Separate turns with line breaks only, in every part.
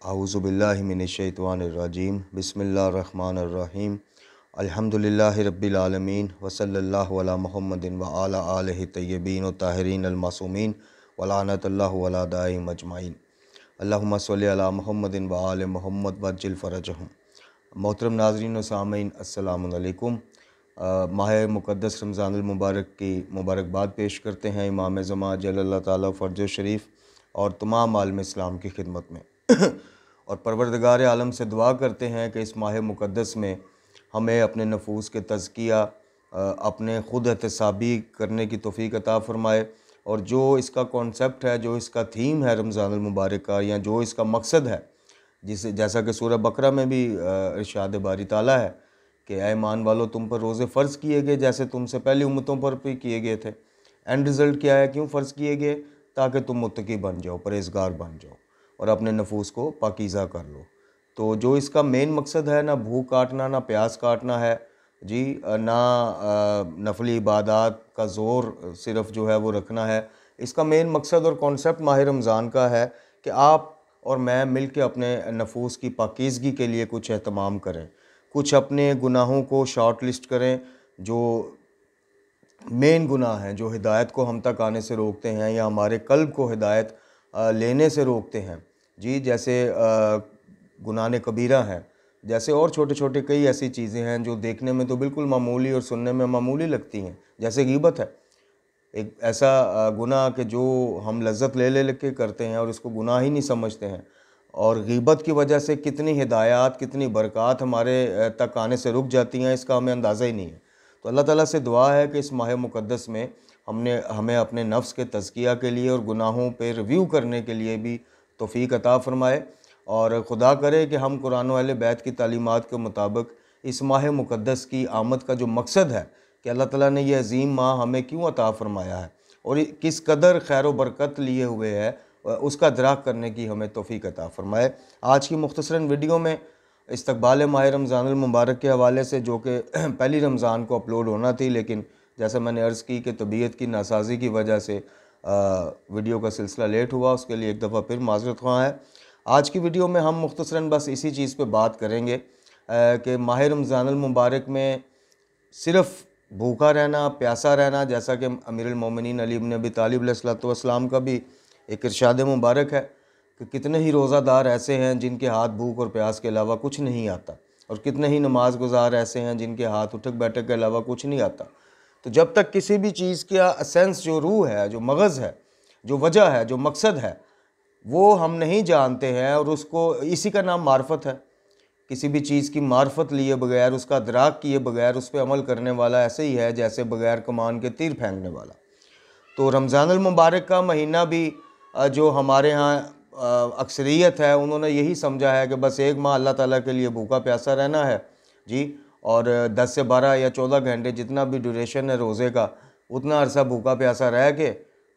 आऊज़ुबिल्लाहि मिनश्शैतानिर्रजीम बिस्मिल्लाहिर्रहमानिर्रहीम अल्हम्दुलिल्लाहि रब्बिल आलमीन वसल्लल्लाहु अला मुहम्मदिन व अला आलिहि तय्यबीन व ताहिरीन अल मासूमीन व लानतुल्लाहि अला दाइम अजमाइन अल्लाहुम्मा सल्लि अला मुहम्मदिन व आलि मुहम्मद वज्जिल फ़रजहुम। मोहतरम नाज़रीन व सामीन अस्सलामु अलैकुम। माह मुक़द्दस रमज़ानुल मुबारक की मुबारकबाद पेश करते हैं इमाम ज़मा अज्जलल्लाहु ताला फ़र्ज शरीफ और तमाम आलम इस्लाम की खिदमत में और परवरदिगार आलम से दुआ करते हैं कि इस माह मुक़द्दस में हमें अपने नफूस के तज़किया अपने ख़ुद एहतसाबी करने की तौफ़ीक अता फ़रमाए और जो इसका कॉन्सेप्ट है, जो इसका थीम है रमज़ानुल मुबारक का, या जो इसका मकसद है, जिसे जैसा कि सूरह बकरा में भी इरशाद बारी ताला है कि ऐ ईमान वालों, तुम पर रोज़े फ़र्ज़ किए गए जैसे तुमसे पहली उम्मतों पर भी किए गए थे। एंड रिज़ल्ट क्या है? क्यों फ़र्ज़ किए गए? ताकि तुम मुत्तकी बन जाओ, परहेज़गार बन जाओ और अपने नफूस को पाकीज़ा कर लो। तो जो इसका मेन मकसद है, ना भूख काटना ना प्यास काटना है जी, ना नफली इबादत का ज़ोर सिर्फ़ जो है वो रखना है। इसका मेन मकसद और कॉन्सेप्ट माह रमज़ान का है कि आप और मैं मिल के अपने नफूस की पाकीज़गी के लिए कुछ एहतमाम करें, कुछ अपने गुनाहों को शॉर्ट लिस्ट करें जो मेन गुनाह हैं, जो हिदायत को हम तक आने से रोकते हैं या हमारे कल्ब को हिदायत लेने से रोकते हैं जी। जैसे गुनाह कबीरा है, जैसे और छोटे छोटे कई ऐसी चीज़ें हैं जो देखने में तो बिल्कुल मामूली और सुनने में मामूली लगती हैं। जैसे गीबत है, एक ऐसा गुनाह कि जो हम लज्जत ले के करते हैं और इसको गुनाह ही नहीं समझते हैं, और गीबत की वजह से कितनी हिदायत, कितनी बरक़ात हमारे तक आने से रुक जाती हैं, इसका हमें अंदाज़ा ही नहीं है। तो अल्लाह ताला से दुआ है कि इस माह मुक़द्दस में हमें अपने नफ्स के तज़किया के लिए और गुनाहों पे रिव्यू करने के लिए भी तौफ़ीक अता फ़रमाए, और खुदा करे कि हम कुरान व अहले बैत की तालीमात के मुताबिक इस माह मुक़द्दस की आमद का जो मकसद है कि अल्लाह ताला ने यह अज़ीम माह हमें क्यों अता फ़रमाया है और किस कदर खैर व बरकत लिए हुए है, उसका दराक करने की हमें तौफ़ीक अता फ़रमाए। आज की मुख्तसरन वीडियो में इस्तक़बाल माह रमज़ानुल मुबारक के हवाले से, जो कि पहली रमज़ान को अपलोड होना थी, लेकिन जैसे मैंने अर्ज़ की कि तबीयत की नासाज़ी की वजह से वीडियो का सिलसिला लेट हुआ, उसके लिए एक दफ़ा फिर माज़रत ख़्वाह है। आज की वीडियो में हम मुख्तसरन बस इसी चीज़ पे बात करेंगे कि माह रमज़ानुल मुबारक में सिर्फ़ भूखा रहना, प्यासा रहना, जैसा कि अमीरुल मोमिनीन अली इब्न अबी तालिब अलैहिस्सलाम का भी एक इरशाद मुबारक है कि कितने ही रोज़ादार ऐसे हैं जिनके हाथ भूख और प्यास के अलावा कुछ नहीं आता, और कितने ही नमाज गुजार ऐसे हैं जिनके हाथ उठक बैठक के अलावा कुछ नहीं आता। तो जब तक किसी भी चीज़ का एसेंस, जो रूह है, जो मगज़ है, जो वजह है, जो मकसद है, वो हम नहीं जानते हैं, और उसको, इसी का नाम मार्फत है। किसी भी चीज़ की मार्फत लिए बगैर, उसका अदराक किए बगैर उस पर अमल करने वाला ऐसे ही है जैसे बगैर कमान के तीर फेंकने वाला। तो रमज़ानुल मुबारक का महीना भी जो हमारे यहाँ अक्सरियत है, उन्होंने यही समझा है कि बस एक माह अल्लाह ताला के लिए भूखा प्यासा रहना है जी, और 10 से 12 या 14 घंटे जितना भी ड्यूरेशन है रोज़े का, उतना अरसा भूखा प्यासा रह के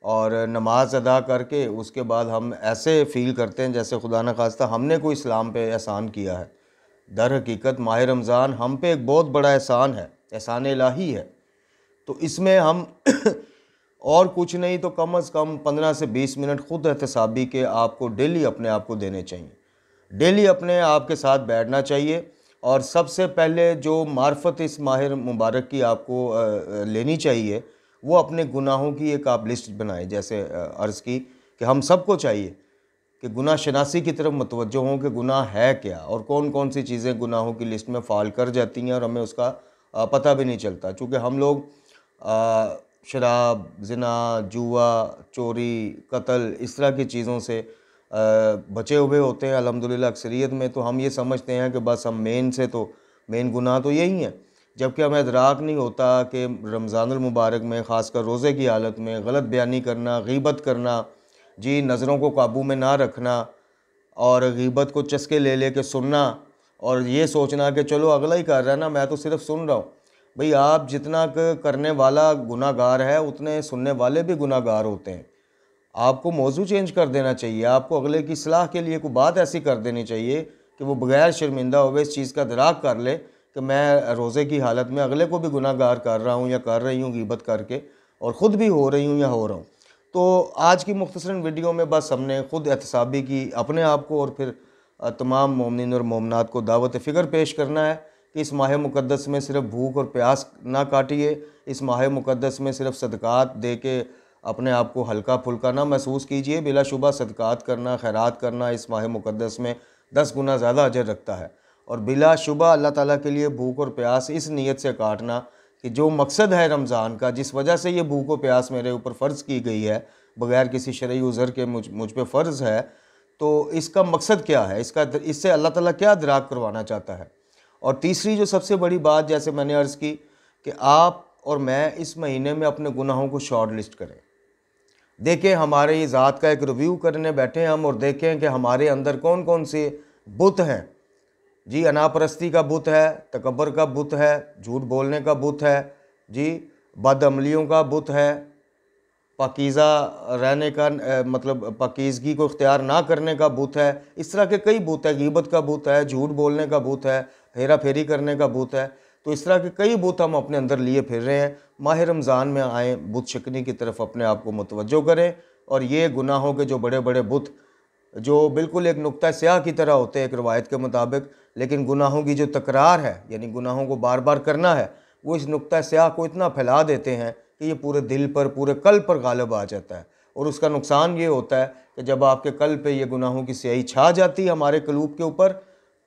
और नमाज अदा करके उसके बाद हम ऐसे फ़ील करते हैं जैसे खुदा न खास्ता हमने कोई इस्लाम पे एहसान किया है। दर हकीकत माह रमज़ान हम पे एक बहुत बड़ा एहसान है, एहसान इलाही है। तो इसमें हम और कुछ नहीं तो कम अज़ कम 15 से 20 मिनट ख़ुद एहतसाबी के आपको डेली अपने आप को देने चाहिए। डेली अपने आप के साथ बैठना चाहिए, और सबसे पहले जो मार्फत इस माह मुबारक की आपको लेनी चाहिए, वो अपने गुनाहों की एक आप लिस्ट बनाएं। जैसे अर्ज़ की कि हम सबको चाहिए कि गुनाह शनासी की तरफ मुतवज्जो हों कि गुनाह है क्या और कौन कौन सी चीज़ें गुनाहों की लिस्ट में फ़ाल कर जाती हैं और हमें उसका पता भी नहीं चलता। चूँकि हम लोग शराब, ज़िना, जुआ, चोरी, कत्ल, इस तरह की चीज़ों से बचे हुए होते हैं अल्हम्दुलिल्लाह अक्सरियत में। तो हम ये समझते हैं कि बस हम मेन गुनाह तो यही हैं, जबकि हमें इदराक नहीं होता कि रमज़ानुल मुबारक में, ख़ासकर रोज़े की हालत में, गलत बयानी करना, गीबत करना जी, नज़रों को काबू में ना रखना और गीबत को चस्के ले के सुनना और ये सोचना कि चलो अगला ही कर रहा है ना, मैं तो सिर्फ सुन रहा हूँ। भाई, आप जितना करने वाला गुनाहगार है, उतने सुनने वाले भी गुनाहगार होते हैं। आपको मौजू चेंज कर देना चाहिए, आपको अगले की सलाह के लिए कोई बात ऐसी कर देनी चाहिए कि वो बगैर शर्मिंदा हुए इस चीज़ का दराक कर ले कि मैं रोज़े की हालत में अगले को भी गुनाहगार कर रहा हूँ या कर रही हूँ गीबत करके, और ख़ुद भी हो रही हूँ या हो रहा हूँ। तो आज की मुख्तसरन वीडियो में बस हमने ख़ुद एहतसाबी की अपने आप को, और फिर तमाम मोमिन और मोमनात को दावत फ़िक्र पेश करना है कि इस माह मुक़द्दस में सिर्फ भूख और प्यास ना काटिए, इस माह मुक़द्दस में सिर्फ सदक़ात दे के अपने आप को हल्का फुल्का ना महसूस कीजिए। बिलाशुबा सदक़ात करना, खैरात करना इस माह मुक़द्दस में 10 गुना ज़्यादा अजर रखता है। और बिलाशुबा अल्लाह ताला के लिए भूख और प्यास इस नीयत से काटना कि जो मकसद है रमज़ान का, जिस वजह से ये भूख और प्यास मेरे ऊपर फ़र्ज़ की गई है, बग़ैर किसी शरई उज़र के मुझ पे फ़र्ज़ है, तो इसका मकसद क्या है, इससे अल्लाह ताला क्या इदराक करवाना चाहता है। और तीसरी जो सबसे बड़ी बात, जैसे मैंने अर्ज़ की कि आप और मैं इस महीने में अपने गुनाहों को शॉर्ट लिस्ट करें। देखें, हमारे ज़ात का एक रिव्यू करने बैठे हम और देखें कि हमारे अंदर कौन कौन से बुत हैं। जी, अनापरस्ती का बुत है, तकब्बर का बुत है, झूठ बोलने का बुत है, जी बदअमलियों का बुत है, पाकीज़ा रहने का मतलब पाकीज़गी को इख्तियार ना करने का बुत है। इस तरह के कई बुत है, गीबत का बुत है, झूठ बोलने का बुत है, हेरा फेरी करने का बुत है। तो इस तरह के कई बुत हम अपने अंदर लिए फिर रहे हैं। माह रमज़ान में आए, बुत शिकनी की तरफ अपने आप को मुतवज्जो करें और ये गुनाहों के जो बड़े बड़े बुत जो बिल्कुल एक नुक्ता स्याह की तरह होते हैं एक रवायत के मुताबिक, लेकिन गुनाहों की जो तकरार है, यानी गुनाहों को बार बार करना है, वो इस नुक्ता स्याह को इतना फैला देते हैं कि ये पूरे दिल पर, पूरे कल्ब पर गालिब आ जाता है। और उसका नुकसान ये होता है कि जब आपके कल्ब पे ये गुनाहों की स्याही छा जाती है हमारे कलूब के ऊपर,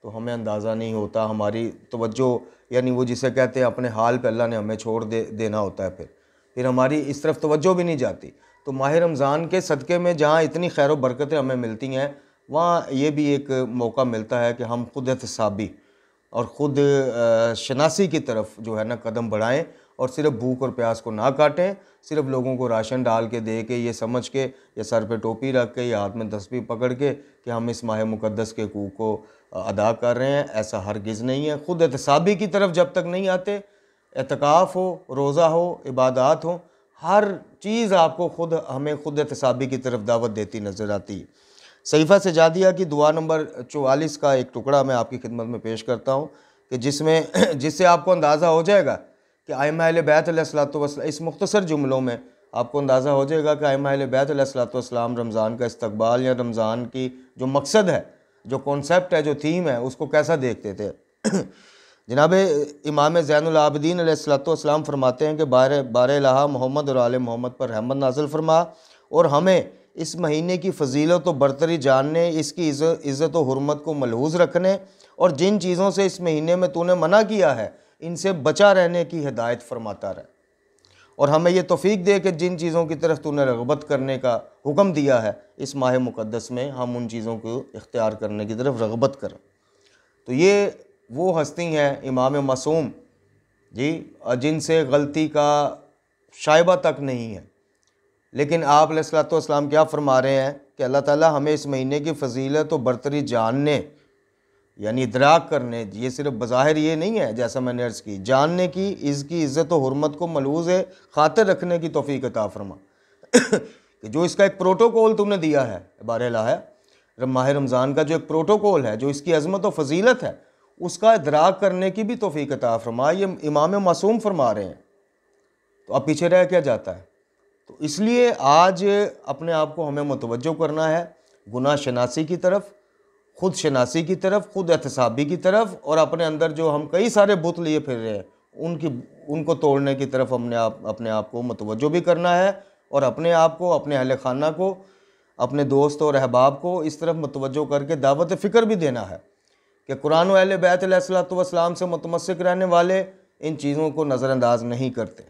तो हमें अंदाज़ा नहीं होता, हमारी तवज्जो यानी वो जिसे कहते हैं अपने हाल पे अल्लाह ने हमें छोड़ देना होता है, फिर हमारी इस तरफ तवज्जो भी नहीं जाती। तो माह रमज़ान के सदक़े में जहाँ इतनी खैर व बरकतें हमें मिलती हैं, वहाँ ये भी एक मौका मिलता है कि हम खुद एहतसाबी और ख़ुद शनासी की तरफ जो है ना कदम बढ़ाएं और सिर्फ भूख और प्यास को ना काटें, सिर्फ लोगों को राशन डाल के दे के, ये समझ के, या सर पे टोपी रख के, या हाथ में तस्बीह पकड़ के कि हम इस माह मुक़द्दस के हकूक़ को अदा कर रहे हैं, ऐसा हरगिज़ नहीं है। ख़ुद एहतसाबी की तरफ जब तक नहीं आते, एतकाफ़ हो, रोज़ा हो, इबादत हो, हर चीज़ आपको हमें खुद एहतसाबी की तरफ दावत देती नज़र आती है। सहीफ़ा सजादिया की दुआ नंबर 44 का एक टुकड़ा मैं आपकी खिदमत में पेश करता हूँ कि जिससे आपको अंदाज़ा हो जाएगा कि आइम्मा अहले बैत अलैहिस्सलातु वस्सलाम, इस मुख्तसर जुमलों में आपको अंदाज़ा हो जाएगा कि आइम्मा अहले बैत अलैहिस्सलातु वस्सलाम रमज़ान का इस्तकबाल या रमज़ान की जो मकसद है, जो कॉन्सेप्ट है, जो थीम है, उसको कैसा देखते थे। जनाब इमाम ज़ैनुल आबिदीन अलैहिस्सलातु वस्सलाम फरमाते हैं कि बारे इलाहा मोहम्मद और आले मोहम्मद पर रहमत नाज़िल फरमा और हमें इस महीने की फ़जीलत व बरतरी जानने, इसकी इज़्ज़त व हुर्मत को मलहूज़ रखने और जिन चीज़ों से इस महीने में तूने मना किया है इनसे बचा रहने की हिदायत फरमाता रहे, और हमें यह तौफ़ीक दे कि जिन चीज़ों की तरफ तूने रग़बत करने का हुक्म दिया है इस माह मुक़द्दस में हम उन चीज़ों को इख्तियार करने की तरफ रग़बत करें। तो ये वो हस्ती हैं इमाम मासूम जी, जिनसे गलती का शायबा तक नहीं है। लेकिन आप अलैहिस्सलातु वस्सलाम क्या फरमा रहे हैं कि अल्लाह ताला हमें इस महीने की फ़जीलत और बरतरी जानने, यानी इदराक करने, ये सिर्फ बज़ाहिर ये नहीं है जैसा मैंने अर्ज़ की, जानने की, इसकी इज़्ज़त और हुर्मत को मलूज़ ख़ातिर रखने की तौफ़ीक अता फरमा कि जो इसका एक प्रोटोकॉल तुमने दिया है, बारह है माह रमज़ान का जो एक प्रोटोकॉल है, जो इसकी अज़मत और फ़जीलत है, उसका इदराक करने की भी तौफ़ीक अता फरमा। ये इमाम मासूम फरमा रहे हैं, तो अब पीछे रह क्या जाता है। तो इसलिए आज अपने आप को हमें मुतवज्जो करना है गुनाह शनासी की तरफ, ख़ुद शनासी की तरफ, ख़ुद एहतसाबी की तरफ, और अपने अंदर जो हम कई सारे बुत लिए फिर रहे हैं उनको तोड़ने की तरफ अपने आप को मुतवज्जो भी करना है, और अपने आप को, अपने अहले खाना को, अपने दोस्त और अहबाब को इस तरफ मुतवज्जो करके दावत फ़िक्र भी देना है कि कुरान व अहले बैत अलैहिस्सलातु वस्सलाम से मुतमस्सिक रहने वाले इन चीज़ों को नज़रअंदाज नहीं करते,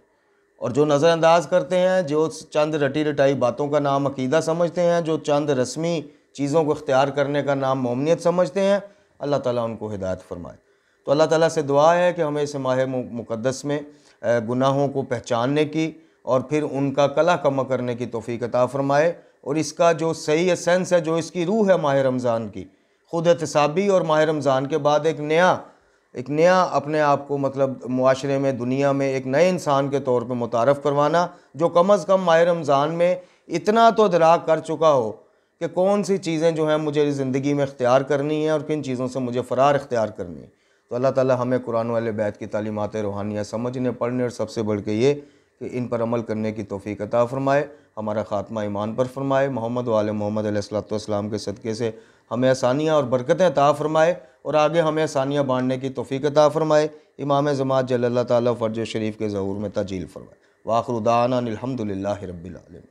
और जो नज़रअंदाज करते हैं, जो चंद रटी रटाई बातों का नाम अकीदा समझते हैं, जो चंद रस्मी चीज़ों को इख्तियार करने का नाम मोमियत समझते हैं, अल्लाह ताला उनको हिदायत फरमाए। तो अल्लाह ताला से दुआ है कि हमें इस माह मुक़द्दस में गुनाहों को पहचानने की और फिर उनका कला कमा करने की तौफ़ीक अता फरमाए, और इसका जो सही एसेंस है, जो इसकी रूह है माह रमज़ान की, ख़ुद एहतसाबी, और माह रमज़ान के बाद एक नया अपने आप को मतलब मुआशरे में, दुनिया में एक नए इंसान के तौर पे मुतारफ़ करवाना, जो कम अज़ कम माह रमज़ान में इतना तो इदराक कर चुका हो कि कौन सी चीज़ें जो हैं मुझे ज़िंदगी में इख्तियार करनी है और किन चीज़ों से मुझे फ़रार इख्तियार करनी है। तो अल्लाह ताला हमें कुरान वाले बैत की तालीमात रूहानिया समझने, पढ़ने और सबसे बढ़ के ये कि इन पर अमल करने की तौफ़ीक अता फ़रमाए। हमारा ख़ात्मा ईमान पर फरमाए। मोहम्मद वाले मोहम्मद अलैहिस्सलाम के सदक़े से हमें आसानियाँ और बरकतें अता फ़रमाए और आगे हमें आसानियाँ बांटने की तौफ़ीक़ अता फ़रमाए। इमाम ज़मात जल्लल्लाहु ताला फ़र्ज शरीफ के ज़हूर में ताजील फ़रमाए। व आख़िरु दाअवाना अनिल हम्दुलिल्लाहि रब्बिल आलमीन।